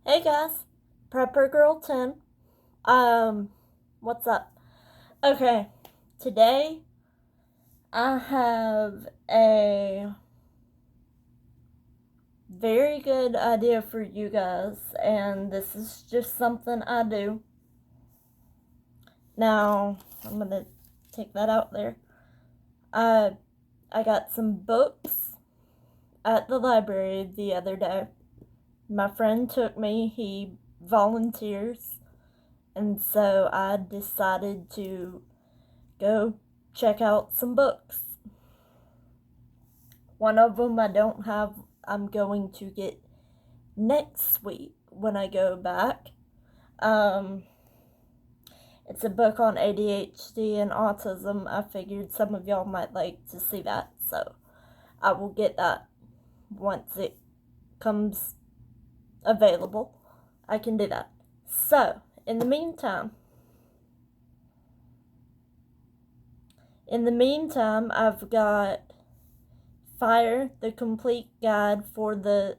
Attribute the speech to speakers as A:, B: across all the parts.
A: Hey guys, Prepper Girl 10. What's up? Okay, today I have a very good idea for you guys, and this is just something I do. Now, I'm gonna take that out there. I got some books at the library the other day. My friend took me, he volunteers, and so I decided to go check out some books. One of them I don't have, I'm going to get next week when I go back. It's a book on ADHD and autism. I figured some of y'all might like to see that, so I will get that once it comes available. I can do that. So, in the meantime, I've got Fire, the Complete Guide for the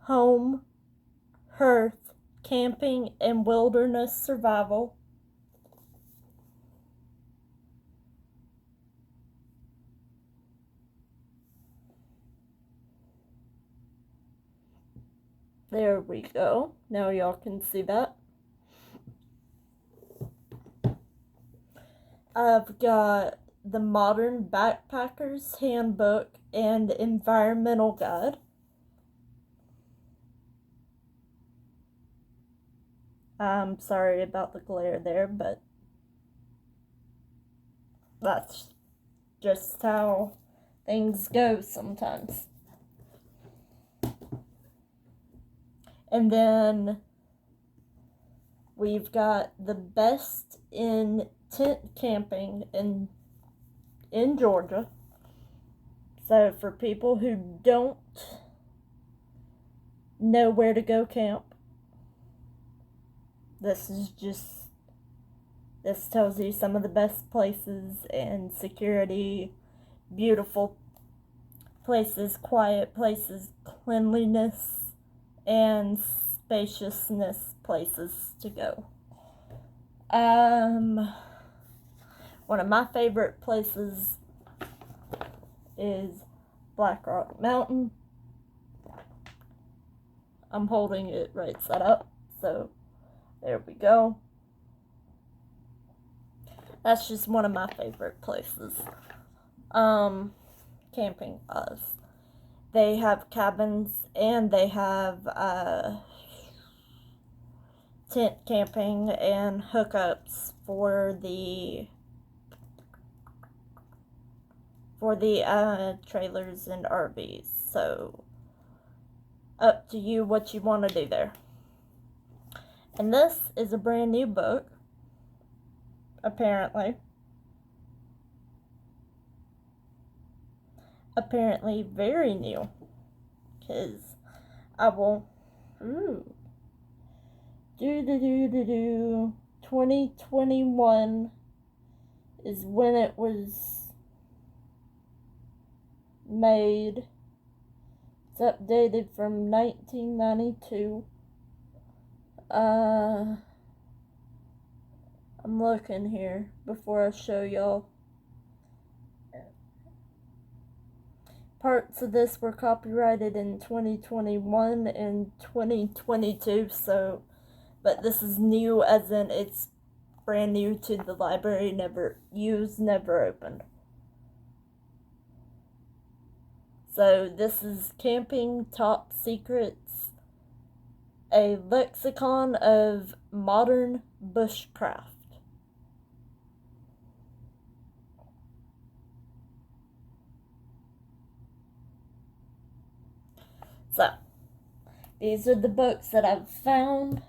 A: Home, Hearth, Camping, and Wilderness Survival. There we go. Now y'all can see that. I've got the Modern Backpacker's Handbook and Environmental Guide. I'm sorry about the glare there, but that's just how things go sometimes. And then we've got the best in tent camping in Georgia. So for people who don't know where to go camp, this tells you some of the best places and security, beautiful places, quiet places, cleanliness, and spaciousness places to go. One of my favorite places is Black Rock Mountain. I'm holding it right side up, so there we go. That's just one of my favorite places. Camping wise. They have cabins and they have tent camping and hookups for the trailers and RVs. So up to you what you want to do there. And this is a brand new book, apparently. Apparently very new. Because I will... 2021 is when it was made. It's updated from 1992. I'm looking here before I show y'all. Parts of this were copyrighted in 2021 and 2022, so, but this is new as in it's brand new to the library, never used, never opened. So this is Camping Top Secrets, a lexicon of modern bushcraft. So, these are the books that I've found.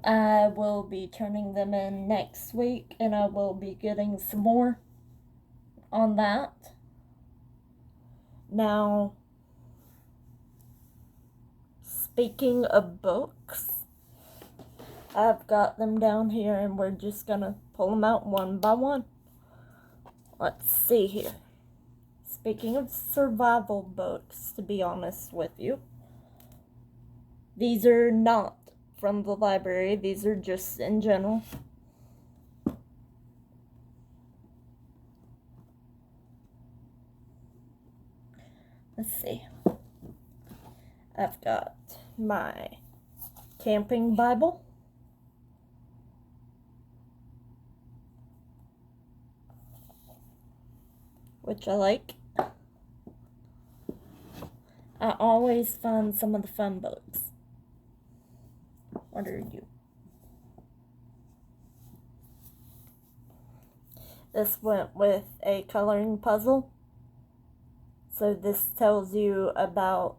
A: I will be turning them in next week, and I will be getting some more on that. Now, speaking of books, I've got them down here, and we're just gonna pull them out one by one. Let's see here. Speaking of survival books, to be honest with you, These are not from the library, these are just in general. Let's see. I've got my camping Bible. Which I like. I always find some of the fun books. What are you? This went with a coloring puzzle. So this tells you about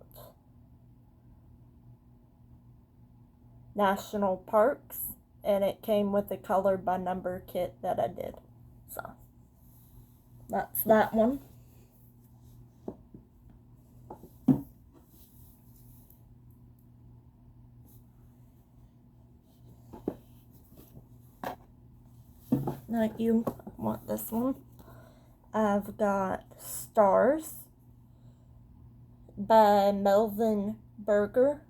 A: national parks, and it came with a color by number kit that I did. So that's that one. Not you. I want this one. I've got Stars by Melvin Berger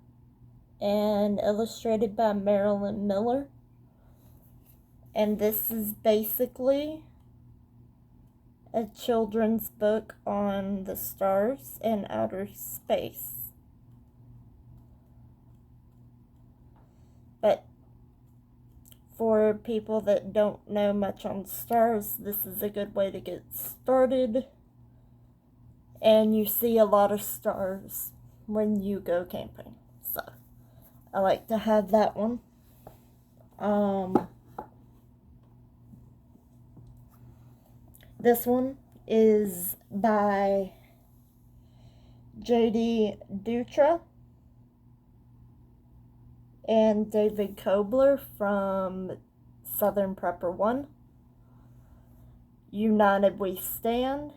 A: and illustrated by Marilyn Miller. And this is basically a children's book on the stars and outer space. But for people that don't know much on stars, this is a good way to get started. And you see a lot of stars when you go camping. So I like to have that one. This one is by J.D. Dutra and David Kobler from Southern Prepper 1. United We Stand,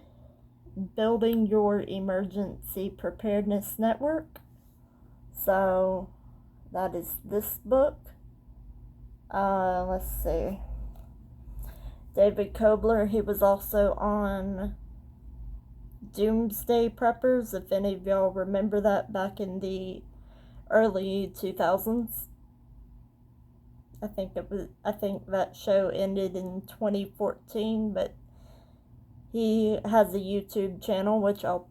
A: Building Your Emergency Preparedness Network. So that is this book. Let's see. David Kobler, he was also on Doomsday Preppers, if any of y'all remember that back in the early 2000s. I think that show ended in 2014, but he has a YouTube channel which I'll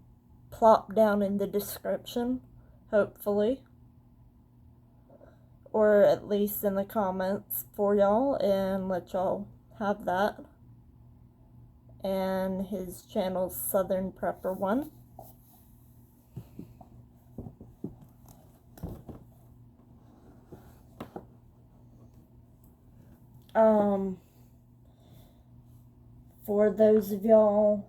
A: plop down in the description, hopefully, or at least in the comments for y'all, and let y'all have that. And his channel's Southern Prepper 1. For those of y'all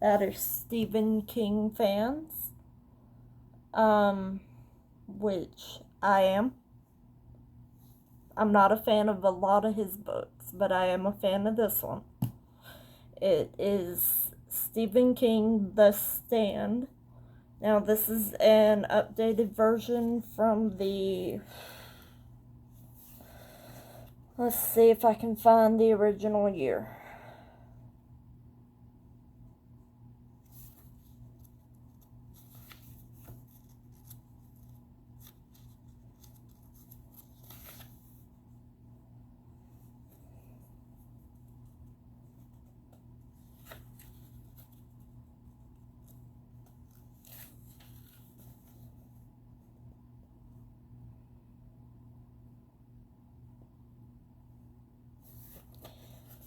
A: that are Stephen King fans, which I am. I'm not a fan of a lot of his books, but I am a fan of this one. It is Stephen King, The Stand. Now, this is an updated version from the... Let's see if I can find the original year.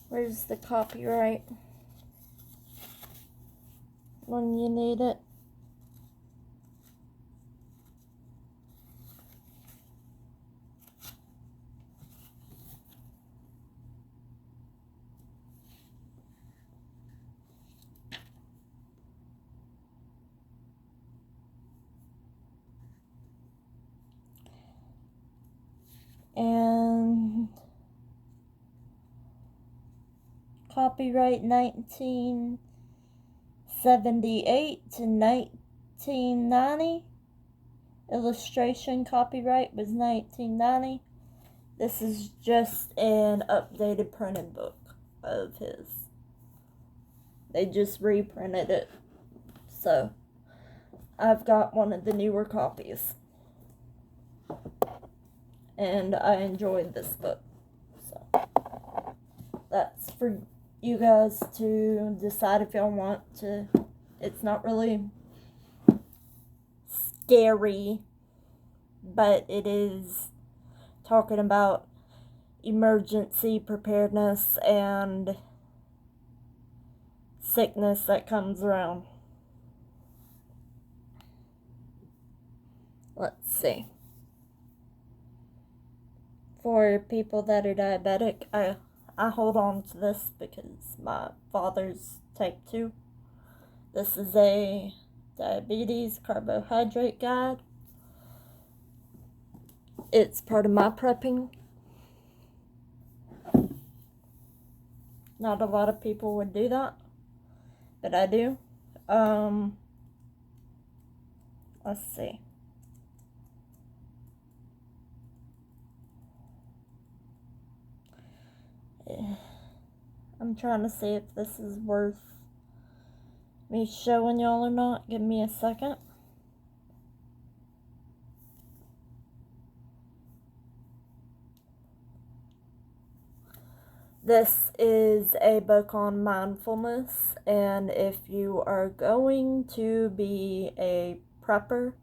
A: Where's the copyright when you need it? And copyright 1978 to 1990. Illustration copyright was 1990. This is just an updated printed book of his. They just reprinted it. So I've got one of the newer copies. And I enjoyed this book. So that's for you guys to decide if y'all want to. It's not really scary, but it is talking about emergency preparedness and sickness that comes around. Let's see. For people that are diabetic, I hold on to this because my father's type 2. This is a diabetes carbohydrate guide. It's part of my prepping. Not a lot of people would do that, but I do. Let's see. I'm trying to see if this is worth me showing y'all or not. Give me a second. This is a book on mindfulness, and if you are going to be a prepper,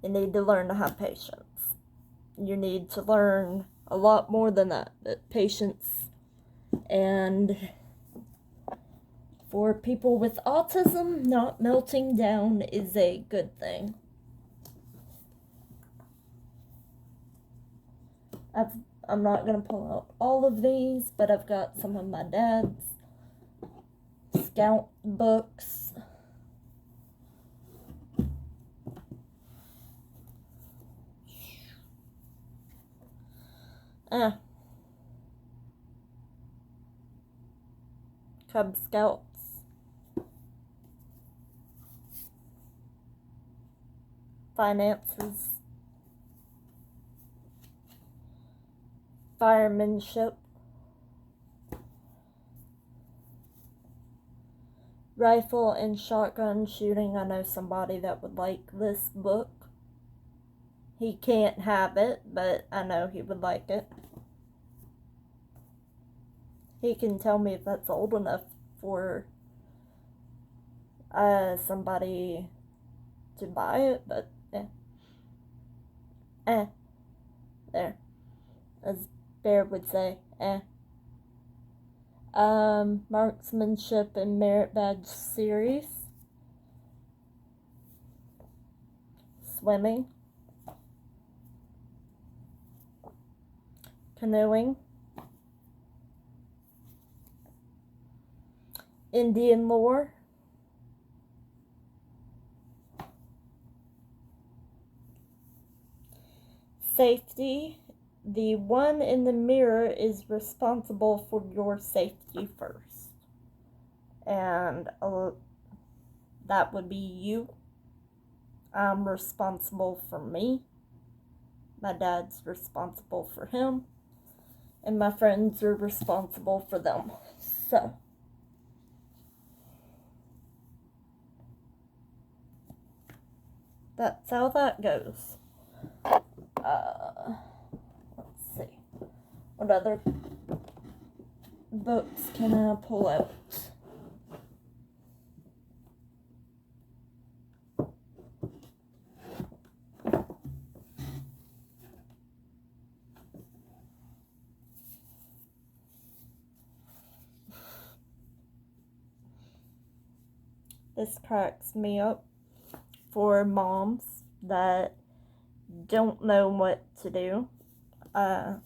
A: you need to learn to have patience. You need to learn a lot more than that, but patience. And for people with autism, not melting down is a good thing. I'm not going to pull out all of these, but I've got some of my dad's Scout books. Cub Scouts. Finances. Firemanship. Rifle and shotgun shooting. I know somebody that would like this book. He can't have it, but I know he would like it. He can tell me if that's old enough for somebody to buy it, but there. As Bear would say, Marksmanship and Merit Badge Series. Swimming. Canoeing. Indian lore. Safety. The one in the mirror is responsible for your safety first. And that would be you. I'm responsible for me. My dad's responsible for him. And my friends are responsible for them. So. That's how that goes. Let's see. What other books can I pull out? This cracks me up for moms that don't know what to do. I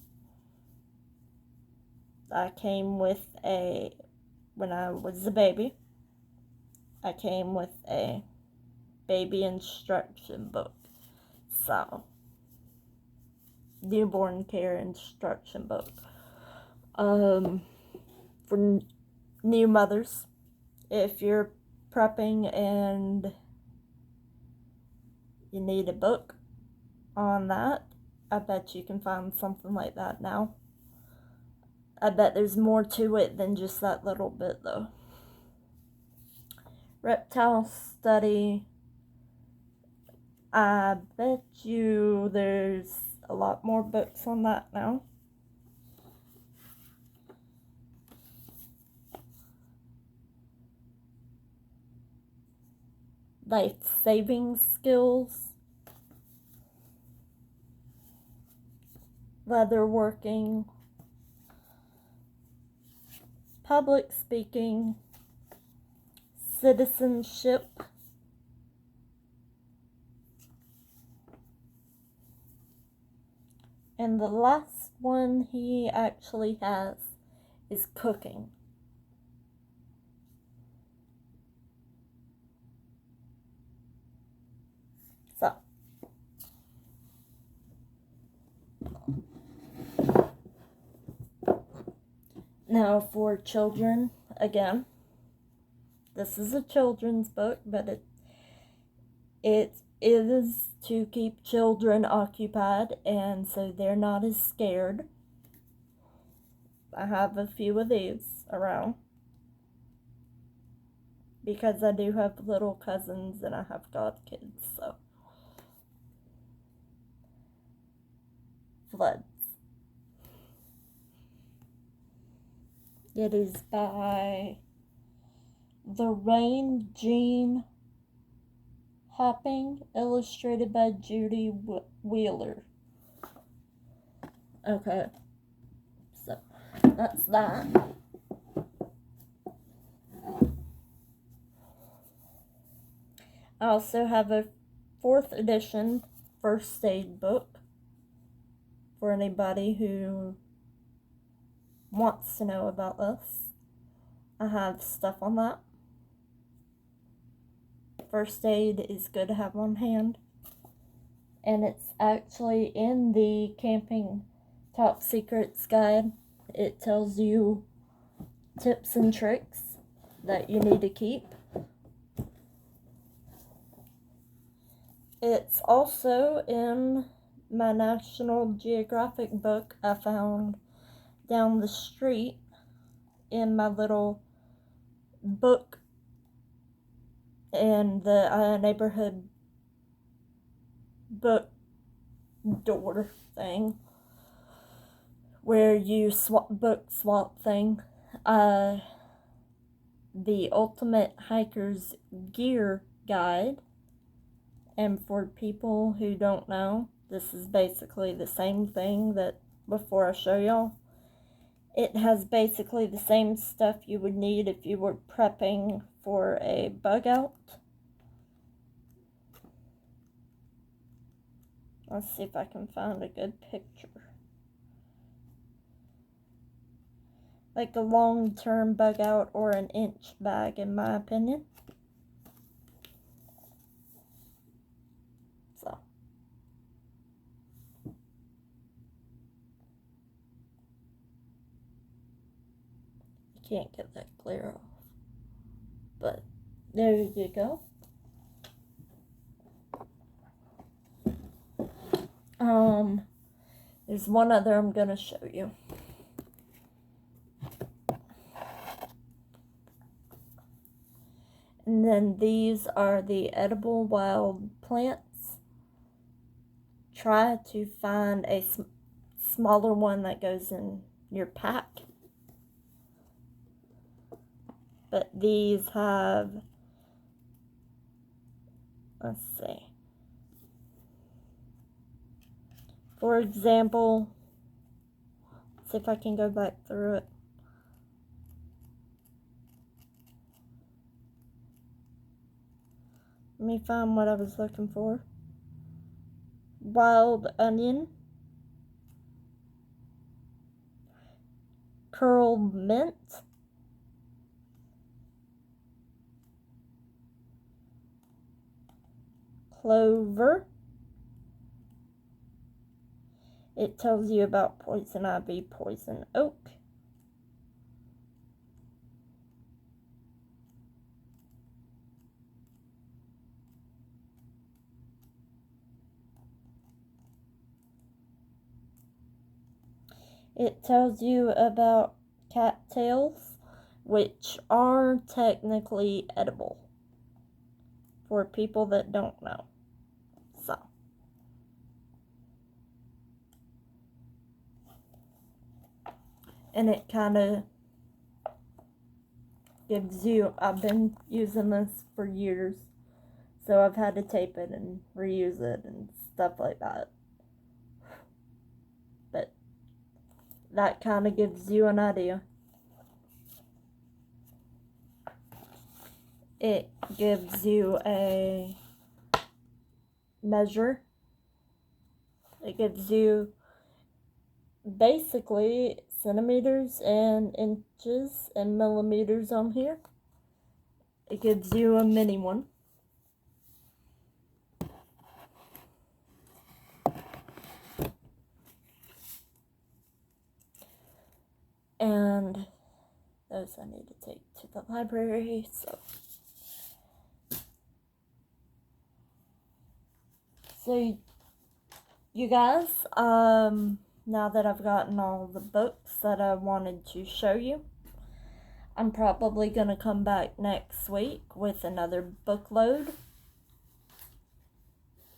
A: came with when I was a baby, I came with a baby instruction book. So, newborn care instruction book. For new mothers, if you're prepping and you need a book on that, I bet you can find something like that now. I bet there's more to it than just that little bit, though. Reptile study, I bet you there's a lot more books on that now. Life saving skills, leatherworking, public speaking, citizenship, and the last one he actually has is cooking. So, now for children, again, this is a children's book, but it is to keep children occupied, and so they're not as scared. I have a few of these around because I do have little cousins and I have godkids, so. Floods. It is by Lorraine Jean Hopping, illustrated by Judy Wheeler. Okay, so that's that. I also have a 4th edition first aid book for anybody who wants to know about this. I have stuff on that. First aid is good to have on hand. And it's actually in the Camping Top Secrets guide. It tells you tips and tricks that you need to keep. It's also in my National Geographic book I found down the street in my little book in the neighborhood book door thing where you book swap thing. The Ultimate Hiker's Gear Guide. And for people who don't know, this is basically the same thing that before I show y'all. It has basically the same stuff you would need if you were prepping for a bug out. Let's see if I can find a good picture. Like a long-term bug out or an inch bag, in my opinion. So. You can't get that clear off. But there you go. There's one other I'm gonna show you. And then these are the edible wild plants. Try to find a smaller one that goes in your pack. But these have, let's see. For example, let's see if I can go back through it. Let me find what I was looking for. Wild onion, curled mint, clover. It tells you about poison ivy, poison oak. It tells you about cattails, which are technically edible for people that don't know. So, and it kind of gives you, I've been using this for years, so I've had to tape it and reuse it and stuff like that. But that kind of gives you an idea. It gives you a measure. It gives you basically centimeters and inches and millimeters on here. It gives you a mini one. And those I need to take to the library, so you guys, now that I've gotten all the books that I wanted to show you, I'm probably going to come back next week with another book load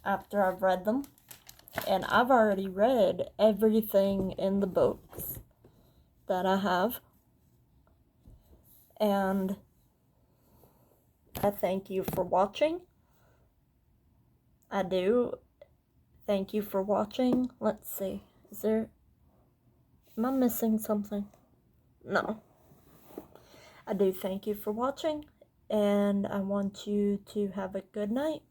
A: after I've read them. And I've already read everything in the books that I have. And I thank you for watching. I do. Thank you for watching. Let's see. Am I missing something? No. I do thank you for watching, and I want you to have a good night.